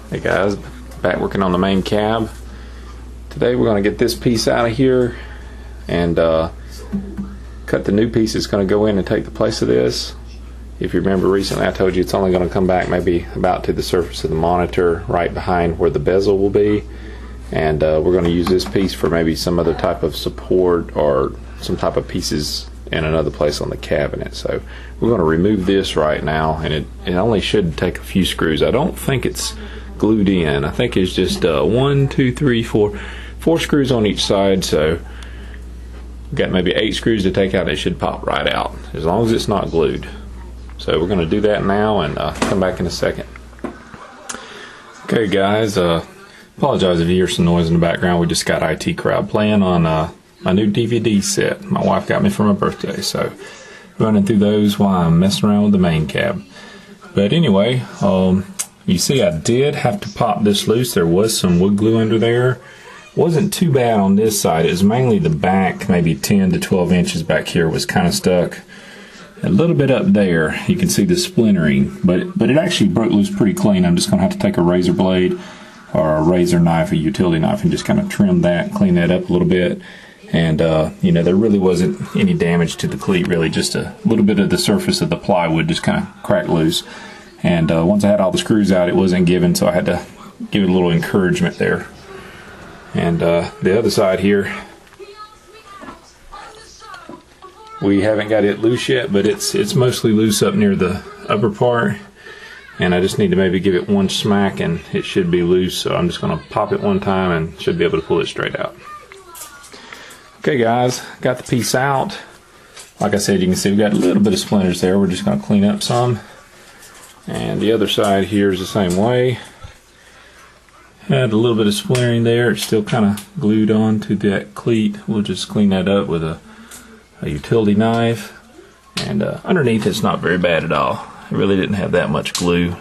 Hey guys, back working on the main cab. Today we're going to get this piece out of here and cut the new piece that's going to go in and take the place of this. If you remember recently I told you it's only going to come back maybe about to the surface of the monitor right behind where the bezel will be, and we're going to use this piece for maybe some other type of support or some type of pieces in another place on the cabinet. So we're going to remove this right now, and it only should take a few screws. I don't think it's glued in. I think it's just 1, 2, 3, 4 screws on each side, so we've got maybe 8 screws to take out. It should pop right out as long as it's not glued. So we're going to do that now and come back in a second. Okay guys, apologize if you hear some noise in the background. We just got IT crowd playing on my new DVD set my wife got me for my birthday, so running through those while I'm messing around with the main cab. But anyway, you see I did have to pop this loose. There was some wood glue under there. Wasn't too bad on this side. It was mainly the back, maybe 10 to 12 inches back here was kind of stuck. A little bit up there, you can see the splintering, but it actually broke loose pretty clean. I'm just going to have to take a razor blade or a razor knife, a utility knife, and just kind of trim that, clean that up a little bit. And you know, there really wasn't any damage to the cleat, really, just a little bit of the surface of the plywood just kind of cracked loose. And once I had all the screws out, it wasn't giving, so I had to give it a little encouragement there. And the other side here, we haven't got it loose yet, but it's mostly loose up near the upper part, and I just need to maybe give it one smack and it should be loose. So I'm just going to pop it one time and should be able to pull it straight out. Okay guys, got the piece out. Like I said, you can see we've got a little bit of splinters there. We're just going to clean up some. And the other side here is the same way. Had a little bit of splintering there. It's still kind of glued on to that cleat. We'll just clean that up with a utility knife. And underneath it's not very bad at all. It really didn't have that much glue.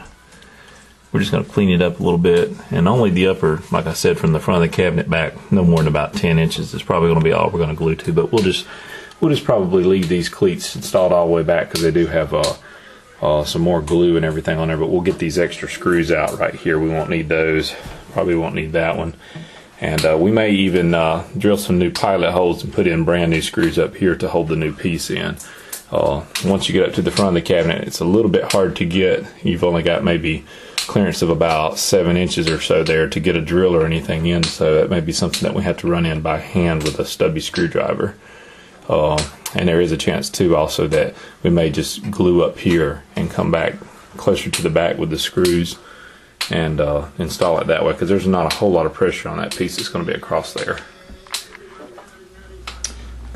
We're just going to clean it up a little bit. And only the upper, like I said, from the front of the cabinet back, no more than about 10 inches is probably going to be all we're going to glue to. But we'll just probably leave these cleats installed all the way back because they do have some more glue and everything on there, but we'll get these extra screws out right here. We won't need those. Probably won't need that one. And we may even drill some new pilot holes and put in brand new screws up here to hold the new piece in. Once you get up to the front of the cabinet, it's a little bit hard to get. You've only got maybe clearance of about 7 inches or so there to get a drill or anything in, so that may be something that we have to run in by hand with a stubby screwdriver. And there is a chance too also that we may just glue up here and come back closer to the back with the screws and install it that way, because there's not a whole lot of pressure on that piece that's going to be across there.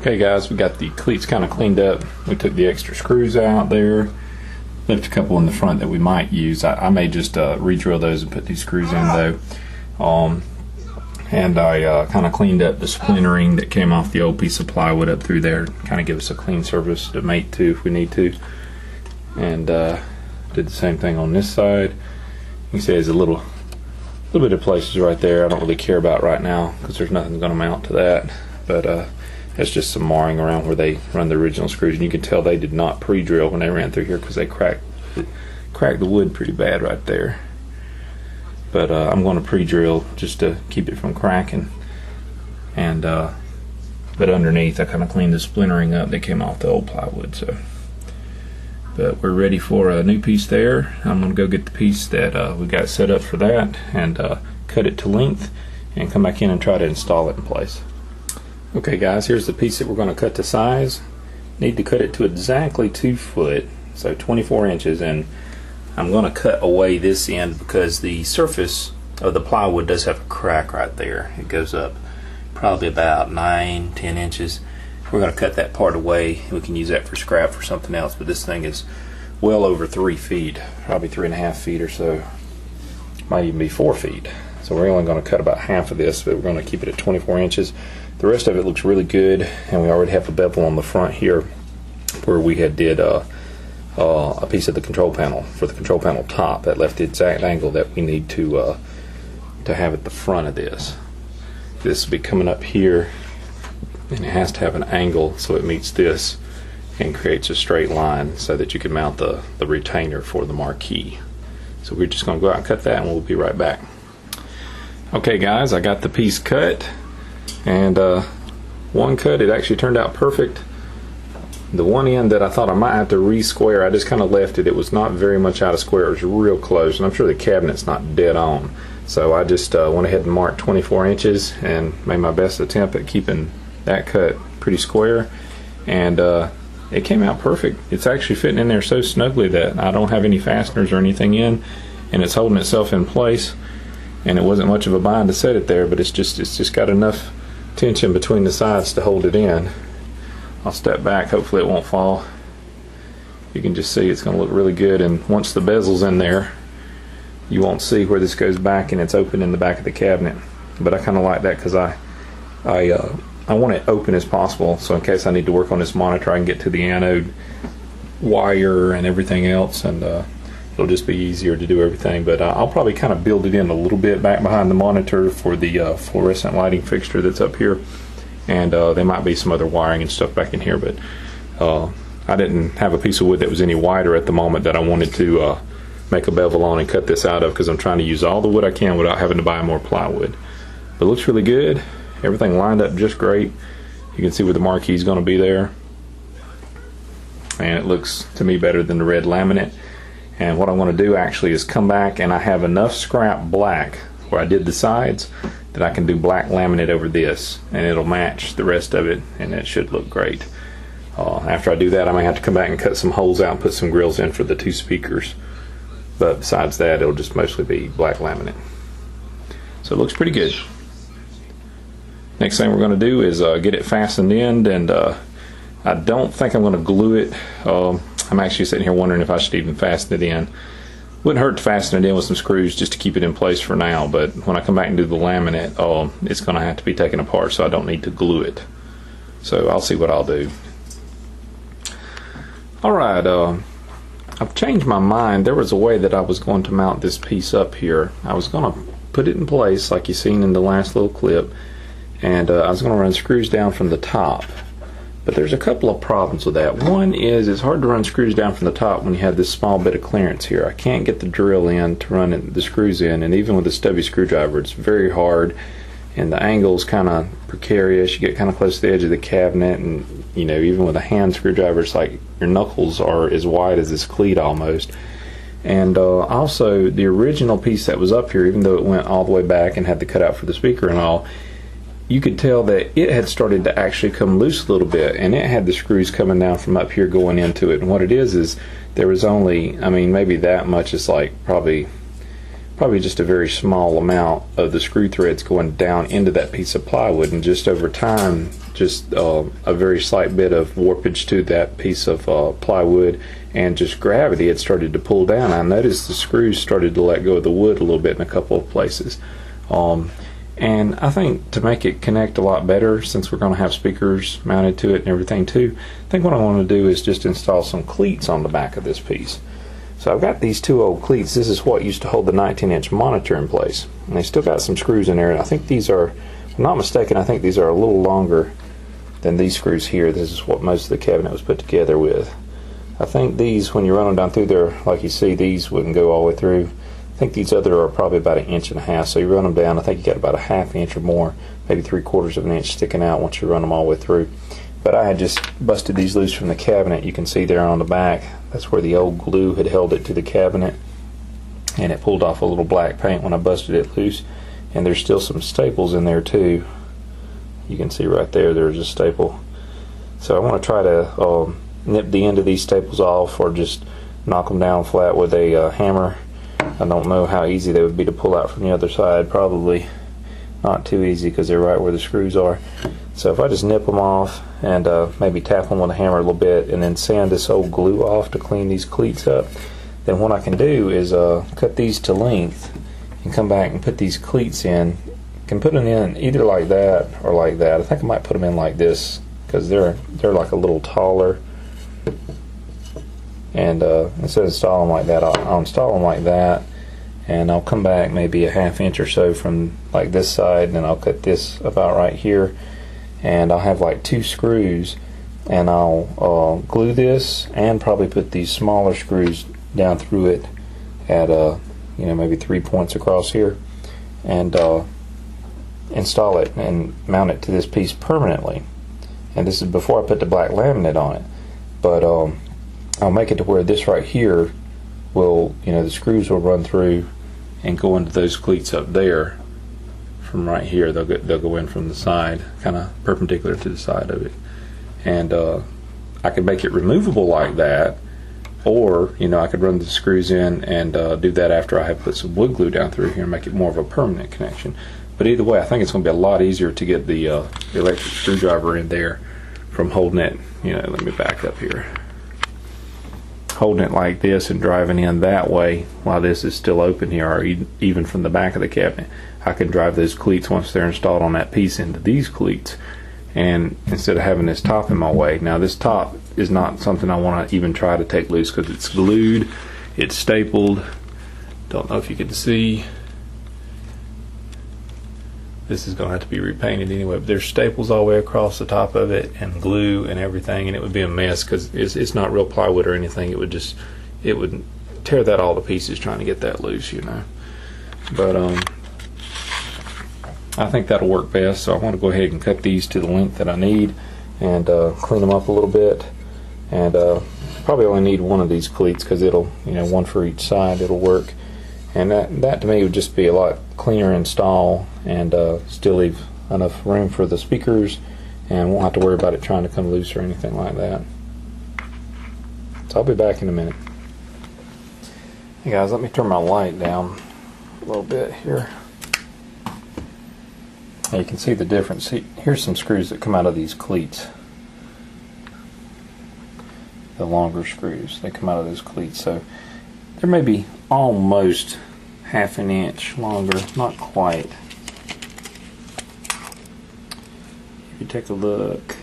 Okay guys, we got the cleats kind of cleaned up. We took the extra screws out there, left a couple in the front that we might use. I may just re-drill those and put these screws in though. And I kind of cleaned up the splintering that came off the old piece of plywood up through there, kind of give us a clean surface to mate to if we need to. And did the same thing on this side. You can see there's a little bit of places right there I don't really care about right now because there's nothing going to mount to that. But that's just some marring around where they run the original screws, and you can tell they did not pre-drill when they ran through here because they cracked the wood pretty bad right there. But I'm going to pre-drill just to keep it from cracking. And but underneath I kind of cleaned the splintering up that came off the old plywood. So, but we're ready for a new piece there. I'm going to go get the piece that we got set up for that and cut it to length and come back in and try to install it in place. Okay guys, here's the piece that we're going to cut to size. Need to cut it to exactly 2 foot, so 24 inches, and I'm going to cut away this end because the surface of the plywood does have a crack right there. It goes up probably about 9-10 inches. We're going to cut that part away. We can use that for scrap for something else, but this thing is well over 3 feet, probably 3.5 feet or so. Might even be 4 feet. So we're only going to cut about half of this, but we're going to keep it at 24 inches. The rest of it looks really good, and we already have a bevel on the front here where we had did a piece of the control panel for the control panel top that left the exact angle that we need to have at the front of this. This will be coming up here, and it has to have an angle so it meets this and creates a straight line so that you can mount the retainer for the marquee. So we're just going to go out and cut that, and we'll be right back. Okay guys, I got the piece cut, and one cut, it actually turned out perfect. The one end that I thought I might have to re-square, I just kind of left it. It was not very much out of square. It was real close, and I'm sure the cabinet's not dead on. So I just went ahead and marked 24 inches and made my best attempt at keeping that cut pretty square. And it came out perfect. It's actually fitting in there so snugly that I don't have any fasteners or anything in, and it's holding itself in place. And it wasn't much of a bind to set it there, but it's just got enough tension between the sides to hold it in. I'll step back, hopefully it won't fall. You can just see it's going to look really good, and once the bezel's in there, you won't see where this goes back, and it's open in the back of the cabinet. But I kind of like that because I want it open as possible, so in case I need to work on this monitor, I can get to the anode wire and everything else, and it'll just be easier to do everything. But I'll probably kind of build it in a little bit back behind the monitor for the fluorescent lighting fixture that's up here. And there might be some other wiring and stuff back in here, but I didn't have a piece of wood that was any wider at the moment that I wanted to make a bevel on and cut this out of, because I'm trying to use all the wood I can without having to buy more plywood. But it looks really good. Everything lined up just great. You can see where the marquee is going to be there, and it looks to me better than the red laminate. And what I want to do actually is come back, and I have enough scrap black where I did the sides that I can do black laminate over this, and it'll match the rest of it, and it should look great. After I do that, I may have to come back and cut some holes out and put some grills in for the 2 speakers, but besides that, it'll just mostly be black laminate. So it looks pretty good. Next thing we're going to do is get it fastened in, and I don't think I'm going to glue it. I'm actually sitting here wondering if I should even fasten it in. Wouldn't hurt to fasten it in with some screws just to keep it in place for now, but when I come back and do the laminate, it's going to have to be taken apart, so I don't need to glue it. So I'll see what I'll do. Alright, I've changed my mind. There was a way that I was going to mount this piece up here. I was going to put it in place like you seen in the last little clip, and I was going to run screws down from the top. But there's a couple of problems with that. One is it's hard to run screws down from the top when you have this small bit of clearance here. I can't get the drill in to run the screws in, and even with a stubby screwdriver it's very hard, and the angle's kind of precarious. You get kind of close to the edge of the cabinet, and you know, even with a hand screwdriver, it's like your knuckles are as wide as this cleat almost. And also the original piece that was up here, even though it went all the way back and had the cutout for the speaker and all, you could tell that it had started to actually come loose a little bit, and it had the screws coming down from up here going into it. And what it is there was only, I mean, maybe that much is like probably just a very small amount of the screw threads going down into that piece of plywood, and just over time, just a very slight bit of warpage to that piece of plywood, and just gravity, it started to pull down. I noticed the screws started to let go of the wood a little bit in a couple of places. And I think to make it connect a lot better, since we're going to have speakers mounted to it and everything too, I think what I want to do is just install some cleats on the back of this piece. So I've got these 2 old cleats. This is what used to hold the 19-inch monitor in place, and they still got some screws in there, and I think these are, if I'm not mistaken, I think these are a little longer than these screws here. This is what most of the cabinet was put together with. I think these, when you run them down through there, like you see, these wouldn't go all the way through. I think these other are probably about 1.5 inches, so you run them down, I think you got about a 1/2 inch or more, maybe 3/4 of an inch sticking out once you run them all the way through. But I had just busted these loose from the cabinet. You can see there on the back, that's where the old glue had held it to the cabinet, and it pulled off a little black paint when I busted it loose. And there's still some staples in there too. You can see right there, there's a staple. So I want to try to nip the end of these staples off, or just knock them down flat with a hammer. I don't know how easy they would be to pull out from the other side. Probably not too easy, because they're right where the screws are. So if I just nip them off and maybe tap them with a hammer a little bit, and then sand this old glue off to clean these cleats up, then what I can do is cut these to length and come back and put these cleats in. I can put them in either like that or like that. I think I might put them in like this, because they're like a little taller. And instead of installing them like that, I'll install them like that, and I'll come back maybe a 1/2 inch or so from like this side, and then I'll cut this about right here, and I'll have like 2 screws, and I'll glue this and probably put these smaller screws down through it at you know, maybe 3 points across here, and install it and mount it to this piece permanently. And this is before I put the black laminate on it, but I'll make it to where this right here will, you know, the screws will run through and go into those cleats up there. From right here, they'll go in from the side, kind of perpendicular to the side of it, and I could make it removable like that, or, you know, I could run the screws in and do that after I have put some wood glue down through here and make it more of a permanent connection. But either way, I think it's going to be a lot easier to get the electric screwdriver in there from holding it, you know, let me back up here, holding it like this and driving in that way while this is still open here, or even from the back of the cabinet. I can drive those cleats once they're installed on that piece into these cleats, and instead of having this top in my way. Now this top is not something I want to even try to take loose because it's glued, it's stapled. Don't know if you can see. This is going to have to be repainted anyway, but there's staples all the way across the top of it and glue and everything, and it would be a mess because it's not real plywood or anything. It would tear that all to pieces trying to get that loose, you know. But I think that'll work best, so I want to go ahead and cut these to the length that I need and clean them up a little bit, and probably only need one of these cleats because it'll, you know, one for each side, it'll work. And that to me would just be a lot cleaner install, and still leave enough room for the speakers, and won't have to worry about it trying to come loose or anything like that. So I'll be back in a minute. Hey guys, let me turn my light down a little bit here. Now you can see the difference. See, here's some screws that come out of these cleats. The longer screws, they come out of those cleats. So they're maybe almost half an inch longer, not quite. If you take a look,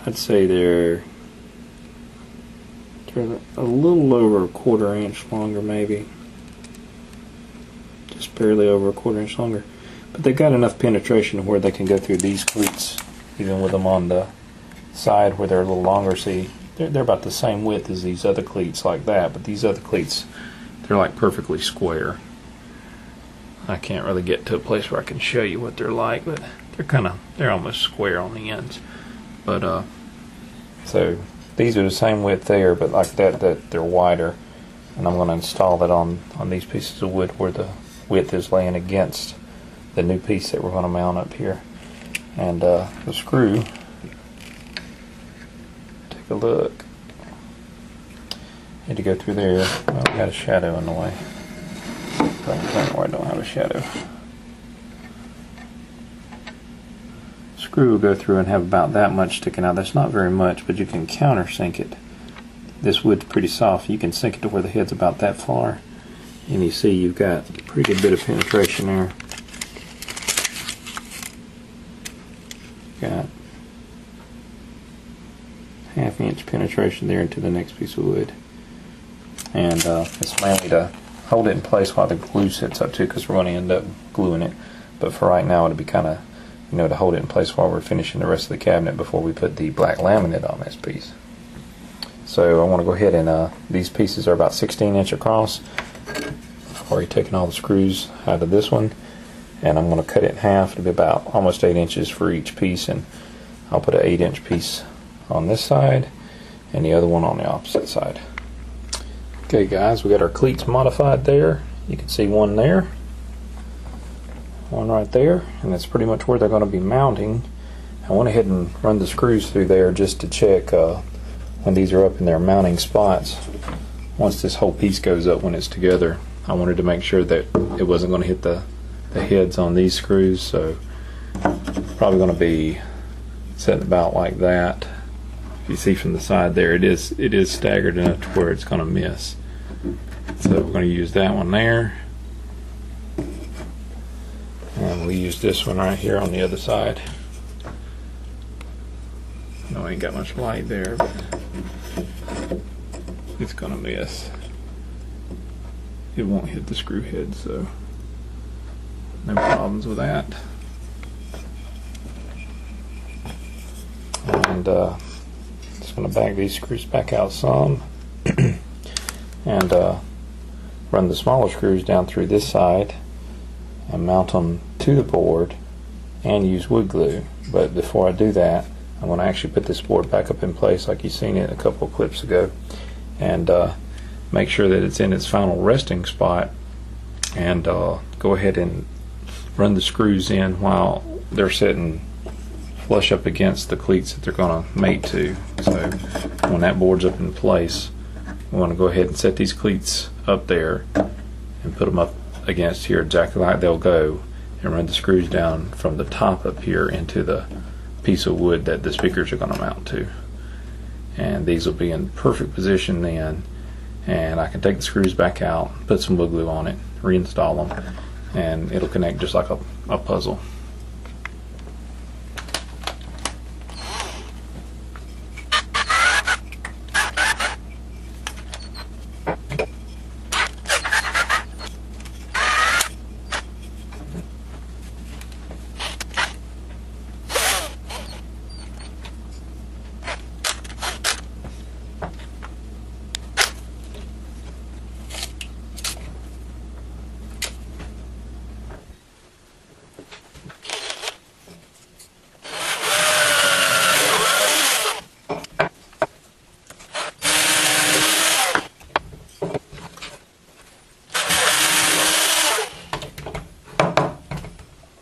I'd say they're a little over a 1/4 inch longer, maybe. Just barely over a 1/4 inch longer. But they've got enough penetration where they can go through these cleats, even with them on the side where they're a little longer. See, they're about the same width as these other cleats like that, but these other cleats, they're like perfectly square. I can't really get to a place where I can show you what they're like, but they're almost square on the ends. But so these are the same width there, but like that they're wider, and I'm going to install that on these pieces of wood where the width is laying against the new piece that we're going to mount up here. And the screw, take a look, need to go through there. Well, we got a shadow in the way. I don't have a shadow. Screw will go through and have about that much sticking out. That's not very much, but you can countersink it. This wood's pretty soft. You can sink it to where the head's about that far, and you see you've got a pretty good bit of penetration there. Got half-inch penetration there into the next piece of wood, and it's mainly to hold it in place while the glue sits up too, because we're going to end up gluing it. But for right now, it'll be kind of, you know, to hold it in place while we're finishing the rest of the cabinet before we put the black laminate on this piece. So I want to go ahead and these pieces are about 16 inch across. I've already taken all the screws out of this one, and I'm going to cut it in half. It'll be about almost 8 inches for each piece, and I'll put an 8-inch piece on this side and the other one on the opposite side. Okay guys, we got our cleats modified there. You can see one there, one right there, and that's pretty much where they're going to be mounting. I went ahead and run the screws through there just to check when these are up in their mounting spots. Once this whole piece goes up when it's together, I wanted to make sure that it wasn't going to hit the heads on these screws, so probably going to be setting about like that. If you see from the side there, it is staggered enough to where it's going to miss. So we're going to use that one there, and we use this one right here on the other side. No, I ain't got much light there, but it's going to miss. It won't hit the screw head, so no problems with that. And just going to back these screws back out some, and run the smaller screws down through this side and mount them to the board and use wood glue. But before I do that, I'm going to actually put this board back up in place like you've seen it a couple of clips ago, and make sure that it's in its final resting spot, and go ahead and run the screws in while they're sitting flush up against the cleats that they're going to mate to. So when that board's up in place, we want to go ahead and set these cleats up there and put them up against here exactly like they'll go, and run the screws down from the top up here into the piece of wood that the speakers are going to mount to. And these will be in perfect position then, and I can take the screws back out, put some wood glue on it, reinstall them, and it'll connect just like a puzzle.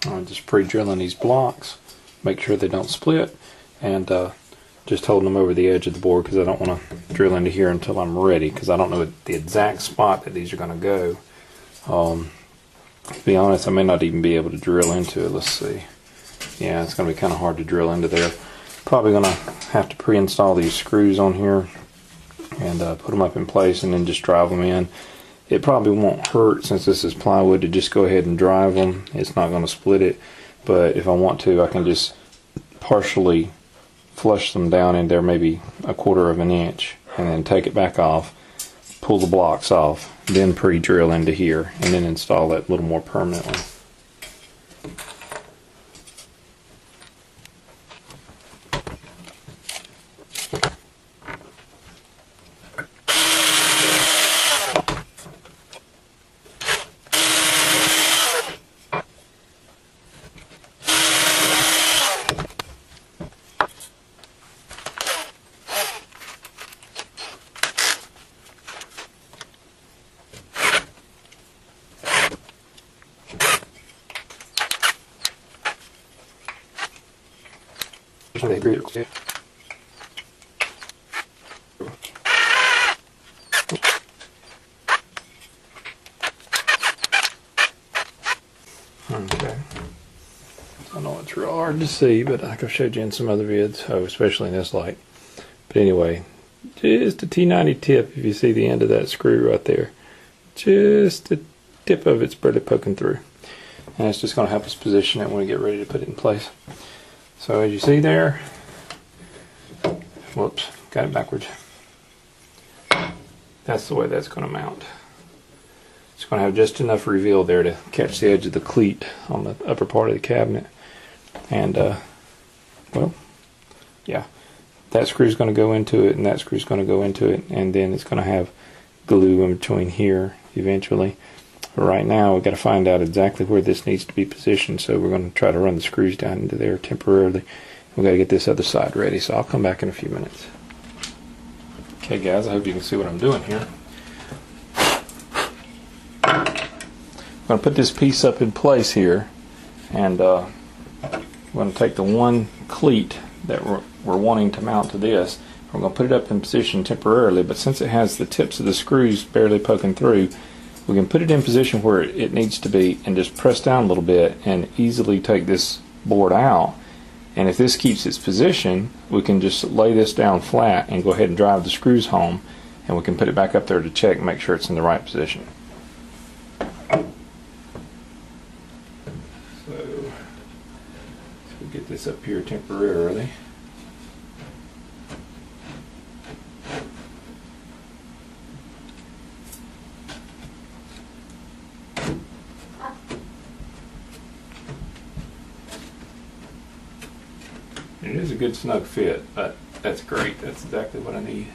I'm just pre-drilling these blocks, make sure they don't split, and just holding them over the edge of the board because I don't want to drill into here until I'm ready, because I don't know the exact spot that these are going to go. To be honest, I may not even be able to drill into it. Let's see. Yeah, it's going to be kind of hard to drill into there. Probably going to have to pre-install these screws on here and put them up in place and then just drive them in. It probably won't hurt, since this is plywood, to just go ahead and drive them. It's not going to split it, but if I want to, I can just partially flush them down in there, maybe 1/4 of an inch, and then take it back off, pull the blocks off, then pre-drill into here, and then install it a little more permanently. Okay. I know it's real hard to see, but like I've showed you in some other vids, especially in this light. But anyway, just a T90 tip. If you see the end of that screw right there, just the tip of it's barely poking through, and it's just going to help us position it when we get ready to put it in place. So as you see there, whoops, got it backwards. That's the way that's going to mount. It's going to have just enough reveal there to catch the edge of the cleat on the upper part of the cabinet. And, well, yeah, that screw's going to go into it, and that screw's going to go into it, and then it's going to have glue in between here eventually. But right now, we've got to find out exactly where this needs to be positioned, so we're going to try to run the screws down into there temporarily. We've got to get this other side ready, so I'll come back in a few minutes. Okay guys, I hope you can see what I'm doing here. I'm going to put this piece up in place here, and I'm going to take the one cleat that we're wanting to mount to this. We're going to put it up in position temporarily, but since it has the tips of the screws barely poking through, we can put it in position where it needs to be and just press down a little bit and easily take this board out. And if this keeps its position, we can just lay this down flat and go ahead and drive the screws home, and we can put it back up there to check and make sure it's in the right position. So we'll get this up here temporarily. It is a good snug fit, but that's great. That's exactly what I need.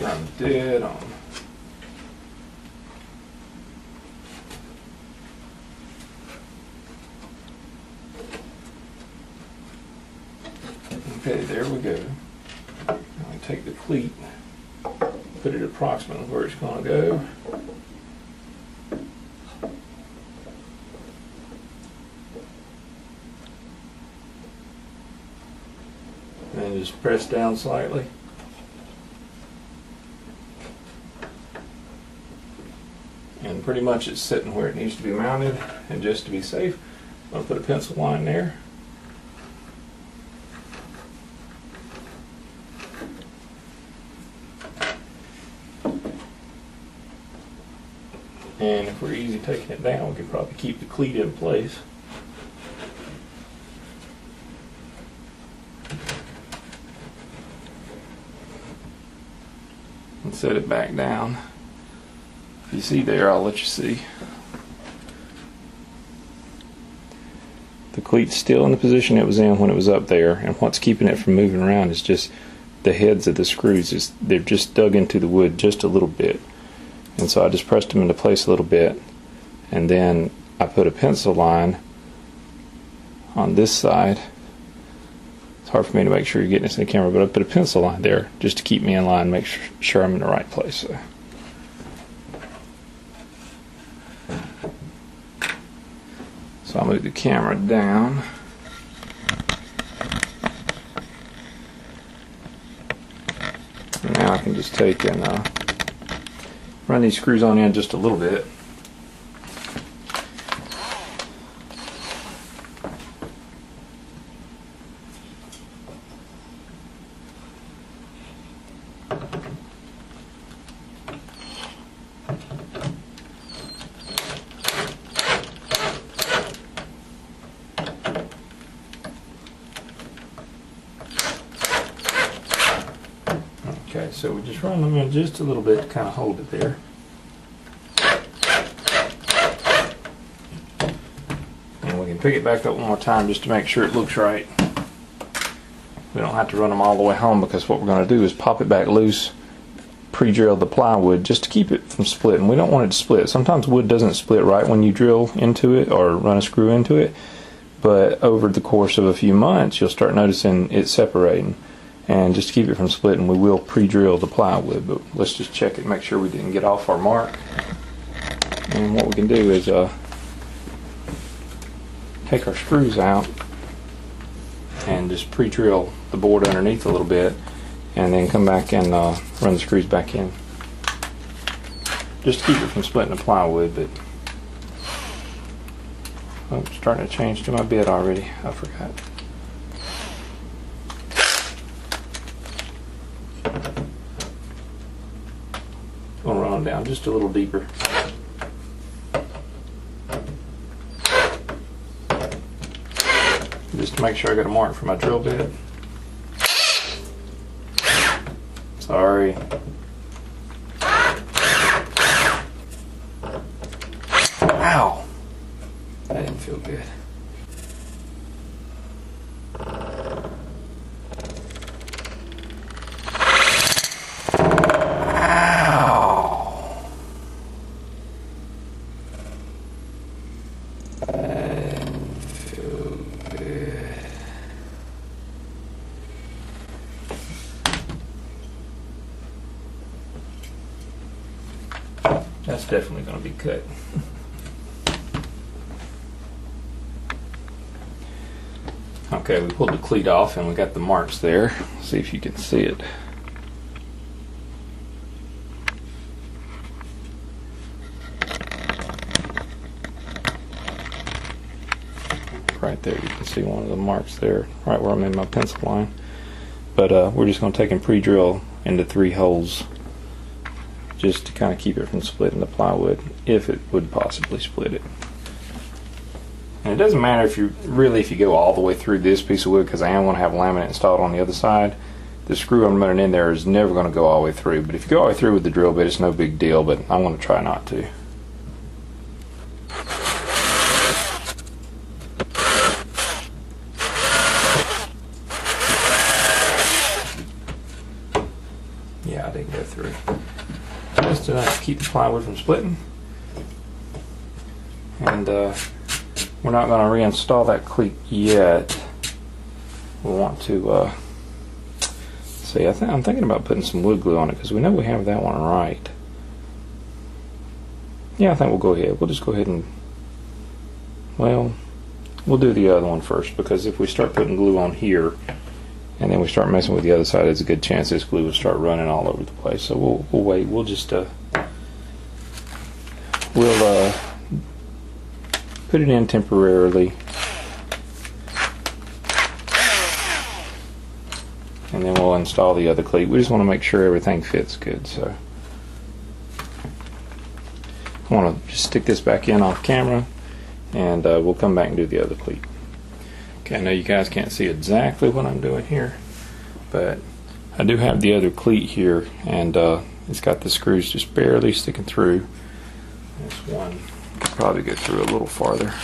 sure I'm dead on. Okay, there we go. Now I take the cleat, put it approximately where it's going to go. And just press down slightly. And pretty much it's sitting where it needs to be mounted. And just to be safe, I'm going to put a pencil line there. And if we're easy taking it down, we can probably keep the cleat in place. And set it back down. If you see there, I'll let you see. The cleat's still in the position it was in when it was up there, and what's keeping it from moving around is just the heads of the screws. They're just dug into the wood just a little bit. And so I just pressed them into place a little bit, and then I put a pencil line on this side. It's hard for me to make sure you're getting this in the camera, but I put a pencil line there just to keep me in line, make sure I'm in the right place. So I'll move the camera down. And now I can just take and run these screws on in just a little bit. Okay, so we just run them in just a little bit to kind of hold it there. And we can pick it back up one more time just to make sure it looks right. We don't have to run them all the way home, because what we're going to do is pop it back loose, pre-drill the plywood just to keep it from splitting. We don't want it to split. Sometimes wood doesn't split right when you drill into it or run a screw into it, but over the course of a few months you'll start noticing it separating. And just to keep it from splitting, we will pre-drill the plywood, but let's just check it, make sure we didn't get off our mark. And what we can do is take our screws out and just pre-drill the board underneath a little bit, and then come back and run the screws back in. Just to keep it from splitting the plywood. But oh, it's starting to change to my bit already. I forgot. I'm going to run them down just a little deeper. Just to make sure I got a mark for my drill bit. Sorry. Ow! That didn't feel good. That's definitely going to be cut. Okay, we pulled the cleat off and we got the marks there. Let's see if you can see it. Right there, you can see one of the marks there, right where I made my pencil line. But we're just going to take and pre-drill into 3 holes, just to kind of keep it from splitting the plywood, if it would possibly split it. And it doesn't matter if you go all the way through this piece of wood, because I am going to have laminate installed on the other side. The screw I'm running in there is never going to go all the way through, but if you go all the way through with the drill bit, it's no big deal, but I'm going to try not to. Yeah, I didn't go through. keep the plywood from splitting. And we're not going to reinstall that cleat yet. We want to see. I'm thinking about putting some wood glue on it because we know we have that one right. Yeah, I think we'll go ahead. We'll just go ahead and, well, we'll do the other one first, because if we start putting glue on here and then we start messing with the other side, there's a good chance this glue will start running all over the place. So we'll wait. We'll just we'll put it in temporarily, and then we'll install the other cleat. We just want to make sure everything fits good. So I want to just stick this back in off camera, and we'll come back and do the other cleat. Okay, I know you guys can't see exactly what I'm doing here, but I do have the other cleat here, and it's got the screws just barely sticking through. This one could probably get through a little farther.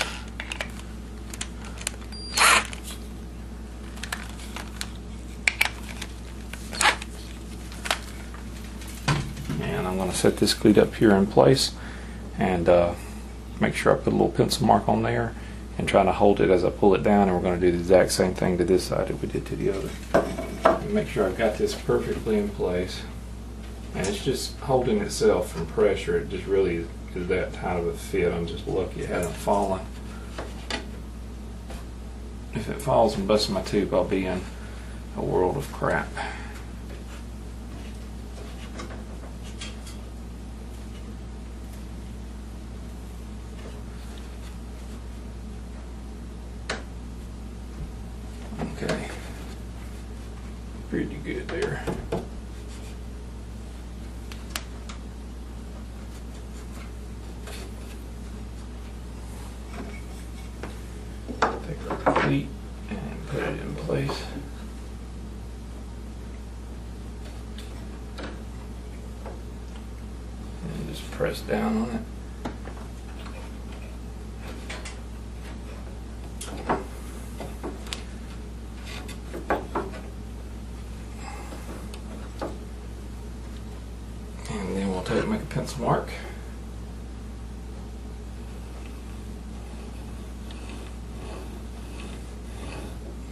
And I'm going to set this cleat up here in place, and make sure I put a little pencil mark on there and try to hold it as I pull it down, and we're going to do the exact same thing to this side that we did to the other. And make sure I've got this perfectly in place, and it's just holding itself from pressure. It just really is that tight of a fit. I'm just lucky it hasn't fallen. If it falls and busts my tube, I'll be in a world of crap. Okay, pretty good there. Take our cleat and put it in place. And just press down on it. And then we'll make a pencil mark.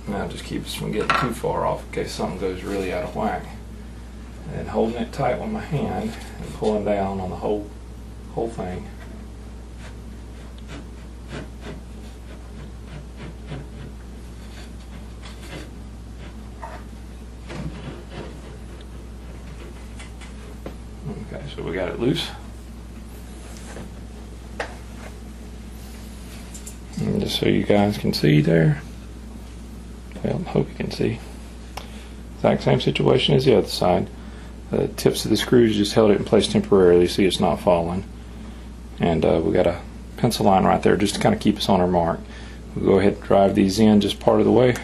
Now just keep us from getting too far off in case something goes really out of whack. And then holding it tight with my hand and pulling down on the whole thing. Okay, so we got it loose. And just so you guys can see there. Well, I hope you can see. Exact same situation as the other side. The tips of the screws just held it in place temporarily, see it's not falling. And we got a pencil line right there just to kind of keep us on our mark. We'll go ahead and drive these in just part of the way.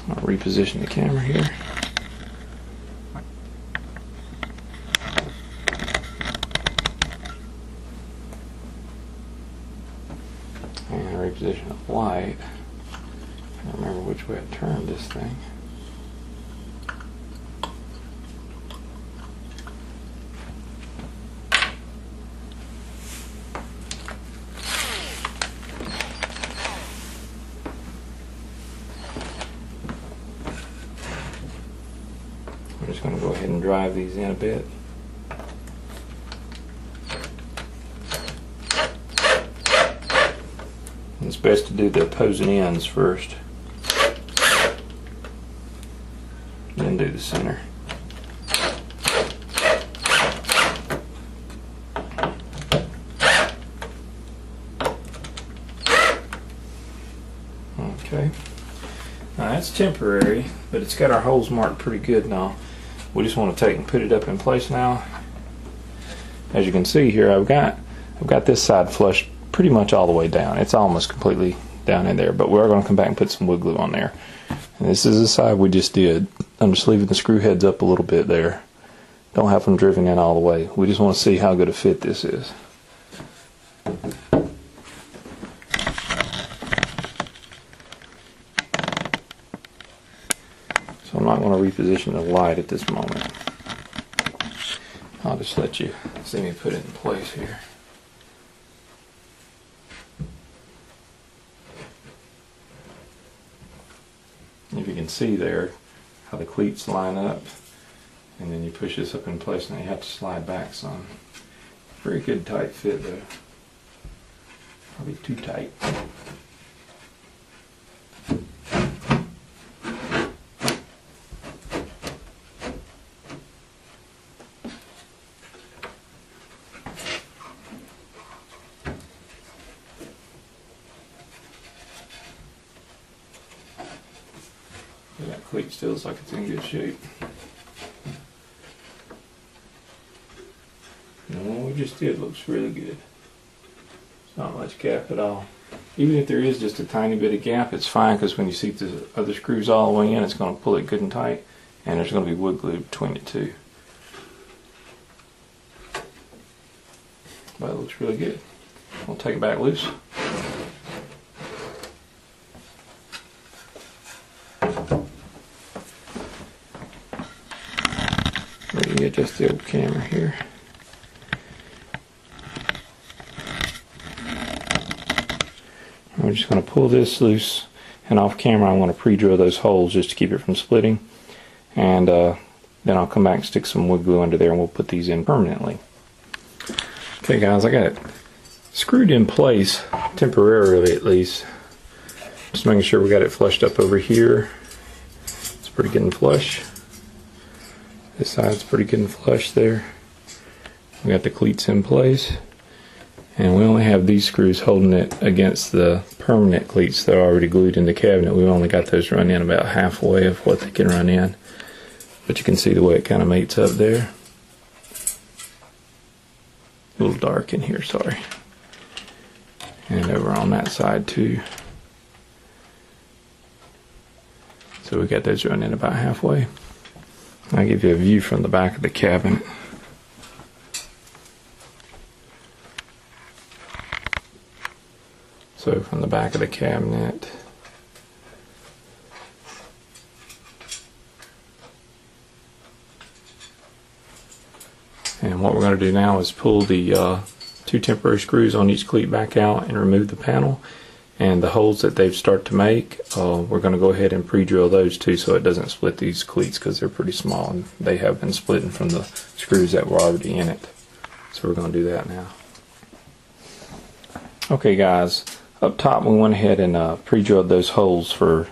I'll reposition the camera here. And reposition the light. I don't remember which way I turned this thing. I'm just going to go ahead and drive these in a bit. It's best to do the opposing ends first, then do the center. Okay, now that's temporary, but it's got our holes marked pretty good now. We just want to take and put it up in place now. As you can see here, I've got this side flush pretty much all the way down. It's almost completely down in there, but we're going to come back and put some wood glue on there. And this is the side we just did. I'm just leaving the screw heads up a little bit there. Don't have them driven in all the way. We just want to see how good a fit this is. to reposition the light at this moment. I'll just let you see me put it in place here. If you can see there how the cleats line up, and then you push this up in place and you have to slide back some. Very good tight fit though. Probably too tight. That cleat still looks like it's in good shape. And the one we just did looks really good. There's not much gap at all. Even if there is just a tiny bit of gap, it's fine, because when you see the other screws all the way in, it's going to pull it good and tight, and there's going to be wood glue between the two. But it looks really good. We'll take it back loose. Adjust the old camera here. We're just going to pull this loose, and off camera I want to pre-drill those holes just to keep it from splitting, and then I'll come back and stick some wood glue under there and we'll put these in permanently. Okay guys, I got it screwed in place, temporarily at least. Just making sure we got it flushed up over here. It's pretty good and flush. This side's pretty good and flush there. We got the cleats in place, and we only have these screws holding it against the permanent cleats that are already glued in the cabinet. We've only got those run in about halfway of what they can run in, but you can see the way it kind of mates up there. A little dark in here, sorry. And over on that side too. So we got those running in about halfway. I'll give you a view from the back of the cabinet. So from the back of the cabinet, and what we're going to do now is pull the two temporary screws on each cleat back out and remove the panel. And the holes that they've started to make, we're going to go ahead and pre-drill those too, so it doesn't split these cleats, because they're pretty small and they have been splitting from the screws that were already in it. So we're going to do that now. Okay guys, up top we went ahead and pre-drilled those holes for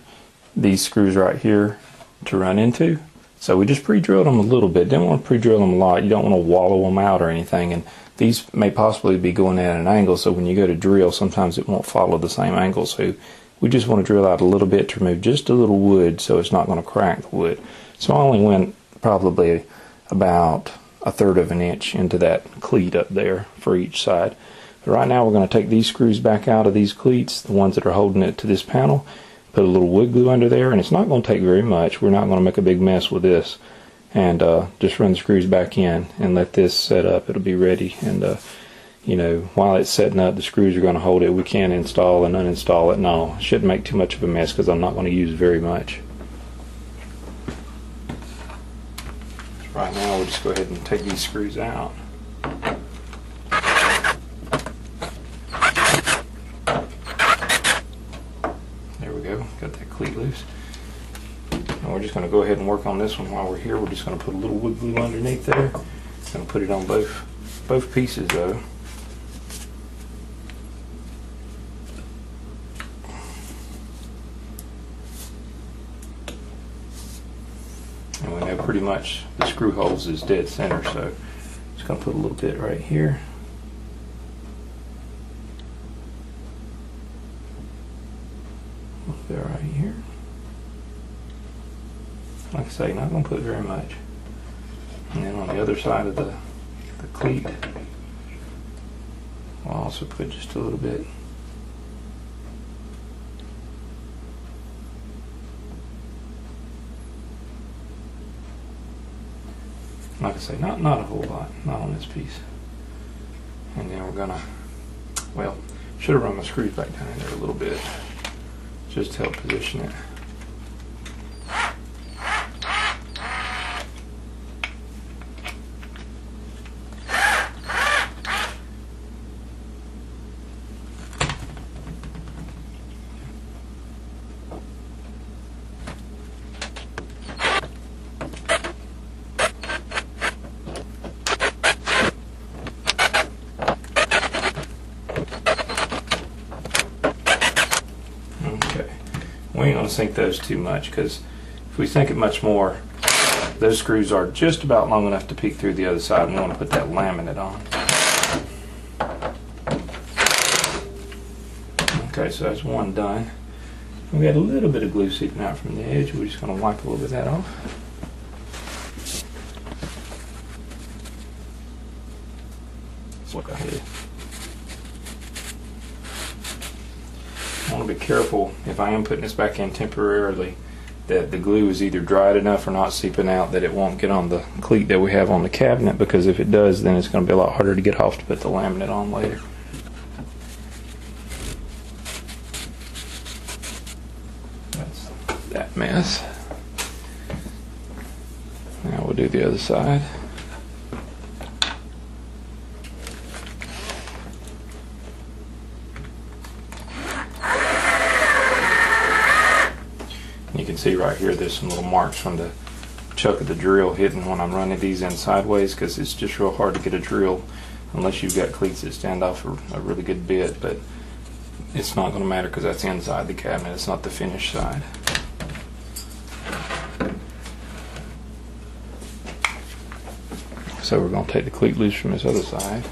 these screws right here to run into. So we just pre-drilled them a little bit. Didn't want to pre-drill them a lot. You don't want to wallow them out or anything. And these may possibly be going at an angle, so when you go to drill, sometimes it won't follow the same angle. So we just want to drill out a little bit to remove just a little wood, so it's not going to crack the wood. So I only went probably about 1/3 of an inch into that cleat up there for each side. But right now we're going to take these screws back out of these cleats, the ones that are holding it to this panel, put a little wood glue under there, and it's not going to take very much. We're not going to make a big mess with this. And just run the screws back in and let this set up. It'll be ready, and you know, while it's setting up, the screws are going to hold it. We can install and uninstall it. No, it shouldn't make too much of a mess, because I'm not going to use very much. Right now we'll just go ahead and take these screws out. There we go, got that cleat loose. And we're just going to go ahead and work on this one while we're here. We're just going to put a little wood glue underneath there. Going to put it on both pieces though. And we know pretty much the screw holes is dead center, so just going to put a little bit right here. A little bit right here. Like I say, not going to put very much. And then on the other side of the cleat, I'll also put just a little bit. Like I say, not a whole lot, not on this piece. And then we're gonna, well, should have run my screws back down in there a little bit, just to help position it. want to sink those too much, because if we sink it much more, those screws are just about long enough to peek through the other side, and we want to put that laminate on. Okay, so that's one done. We got a little bit of glue seeping out from the edge. We're just going to wipe a little bit of that off. Let's look ahead. I want to be careful, if I am putting this back in temporarily, that the glue is either dried enough or not seeping out that it won't get on the cleat that we have on the cabinet, because if it does, then it's going to be a lot harder to get off to put the laminate on later. That's that mess. Now we'll do the other side. You can see right here there's some little marks from the chuck of the drill hidden when I'm running these in sideways, because it's just real hard to get a drill unless you've got cleats that stand off a really good bit, but it's not going to matter because that's inside the cabinet, it's not the finished side. So we're going to take the cleat loose from this other side.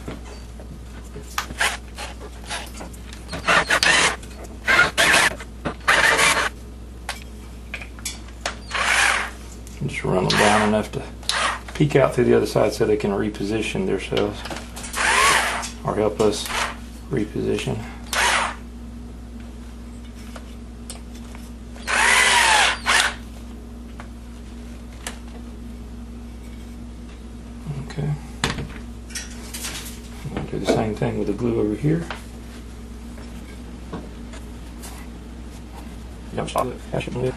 Just run them down enough to peek out through the other side so they can reposition themselves, or help us reposition. Okay. I'm going to do the same thing with the glue over here. Yep, stop it. Catch it.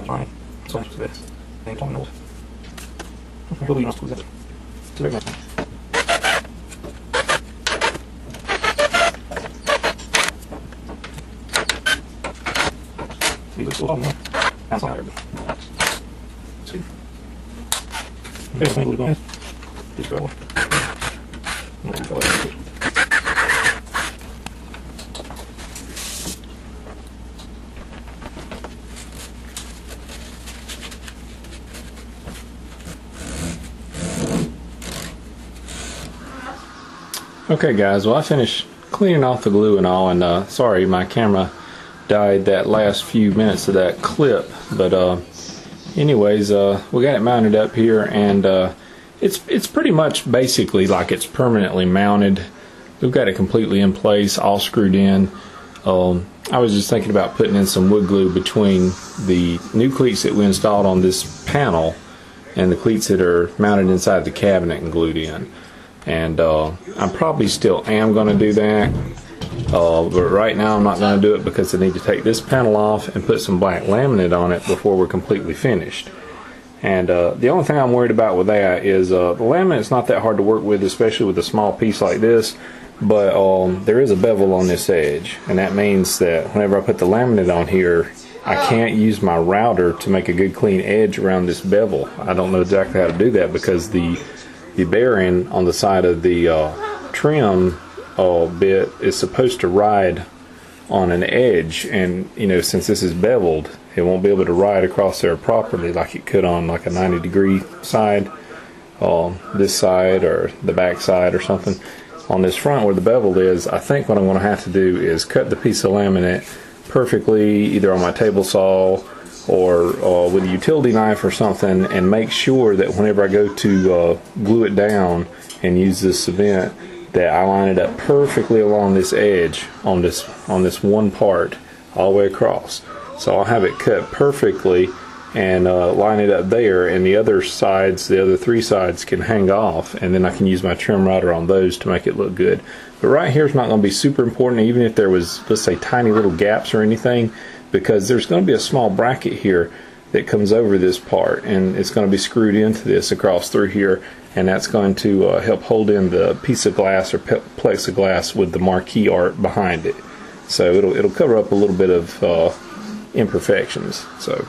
Fine. So much for this. Ain't talking old. Really not squeeze it. It's very nice. These are still off. That's not there. See? There's my glue on. Just go. Okay guys, well I finished cleaning off the glue and all, and sorry my camera died that last few minutes of that clip, but anyways, we got it mounted up here, and it's pretty much basically like it's permanently mounted. We've got it completely in place, all screwed in. I was just thinking about putting in some wood glue between the new cleats that we installed on this panel and the cleats that are mounted inside the cabinet and glued in. And I probably still am going to do that, but right now I'm not going to do it because I need to take this panel off and put some black laminate on it before we're completely finished. And the only thing I'm worried about with that is the laminate's not that hard to work with, especially with a small piece like this, but there is a bevel on this edge, and that means that whenever I put the laminate on here, I can't use my router to make a good clean edge around this bevel. I don't know exactly how to do that because the bearing on the side of the trim bit is supposed to ride on an edge, and you know, since this is beveled, it won't be able to ride across there properly like it could on like a 90-degree side, this side or the back side or something. On this front where the bevel is, I think what I'm going to have to do is cut the piece of laminate perfectly, either on my table saw or with a utility knife or something, and make sure that whenever I go to glue it down and use this cement, that I line it up perfectly along this edge on this one part all the way across. So I'll have it cut perfectly and line it up there, and the other sides, the other three sides, can hang off, and then I can use my trim router on those to make it look good. But right here is not going to be super important, even if there was, let's say, tiny little gaps or anything, because there's going to be a small bracket here that comes over this part, and it's going to be screwed into this across through here, and that's going to help hold in the piece of glass or plexiglass with the marquee art behind it. So it'll cover up a little bit of imperfections. So,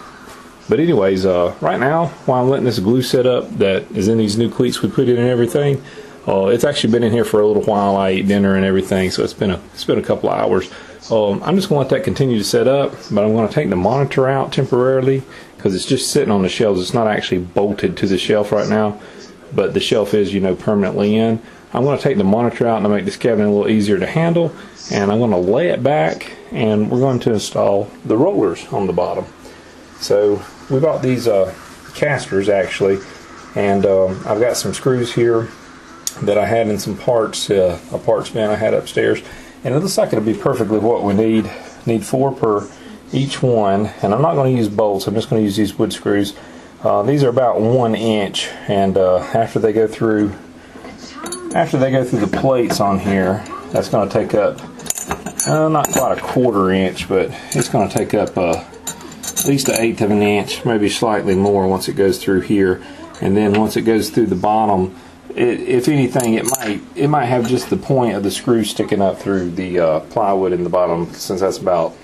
but anyways, right now, while I'm letting this glue set up that is in these new cleats we put in and everything, It's actually been in here for a little while. I ate dinner and everything, so it's been a couple of hours. I'm just going to let that continue to set up, but I'm going to take the monitor out temporarily because it's just sitting on the shelves. It's not actually bolted to the shelf right now, but the shelf is, permanently in. I'm going to take the monitor out and make this cabinet a little easier to handle, and I'm going to lay it back, and we're going to install the rollers on the bottom. So we bought these casters actually, and I've got some screws here that I had in some parts, a parts bin I had upstairs, and it looks like it'll be perfectly what we need. Need 4 per each one, and I'm not going to use bolts. I'm just going to use these wood screws. These are about 1 inch, and after they go through the plates on here, that's going to take up not quite a 1/4 inch, but it's going to take up at least 1/8 of an inch, maybe slightly more once it goes through here. And then once it goes through the bottom, if anything, it might have just the point of the screw sticking up through the plywood in the bottom, since that's about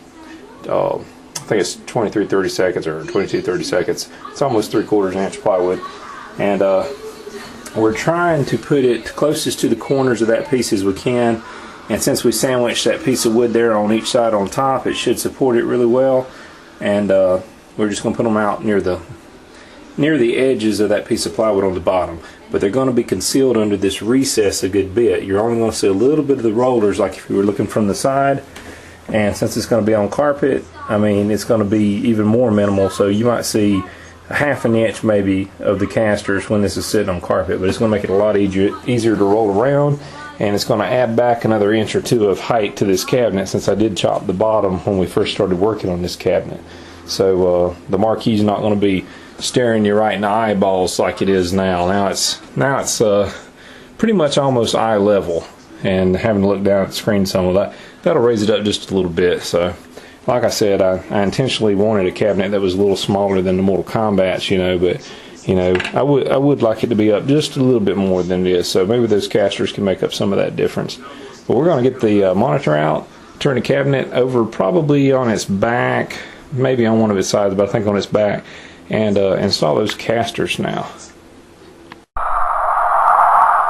I think it's 23-30 seconds or 22-30 seconds. It's almost 3/4 inch plywood, and we're trying to put it closest to the corners of that piece as we can. And since we sandwiched that piece of wood there on each side on top, it should support it really well. And we're just going to put them out near the edges of that piece of plywood on the bottom. But they're going to be concealed under this recess a good bit. You're only going to see a little bit of the rollers, like if you were looking from the side. And since it's going to be on carpet, I mean, it's going to be even more minimal. So you might see 1/2 inch maybe of the casters when this is sitting on carpet. But it's going to make it a lot easier to roll around. And it's going to add back another 1 or 2 of height to this cabinet, since I did chop the bottom when we first started working on this cabinet. So the marquee's not going to be staring you right in the eyeballs like it is now. Now it's pretty much almost eye level, and having to look down at the screen some of that, that'll raise it up just a little bit. So like I said, I intentionally wanted a cabinet that was a little smaller than the Mortal Kombat's, but I would like it to be up just a little bit more than it is. So maybe those casters can make up some of that difference. But we're going to get the monitor out, turn the cabinet over probably on its back, maybe on one of its sides, but I think on its back, and install those casters now.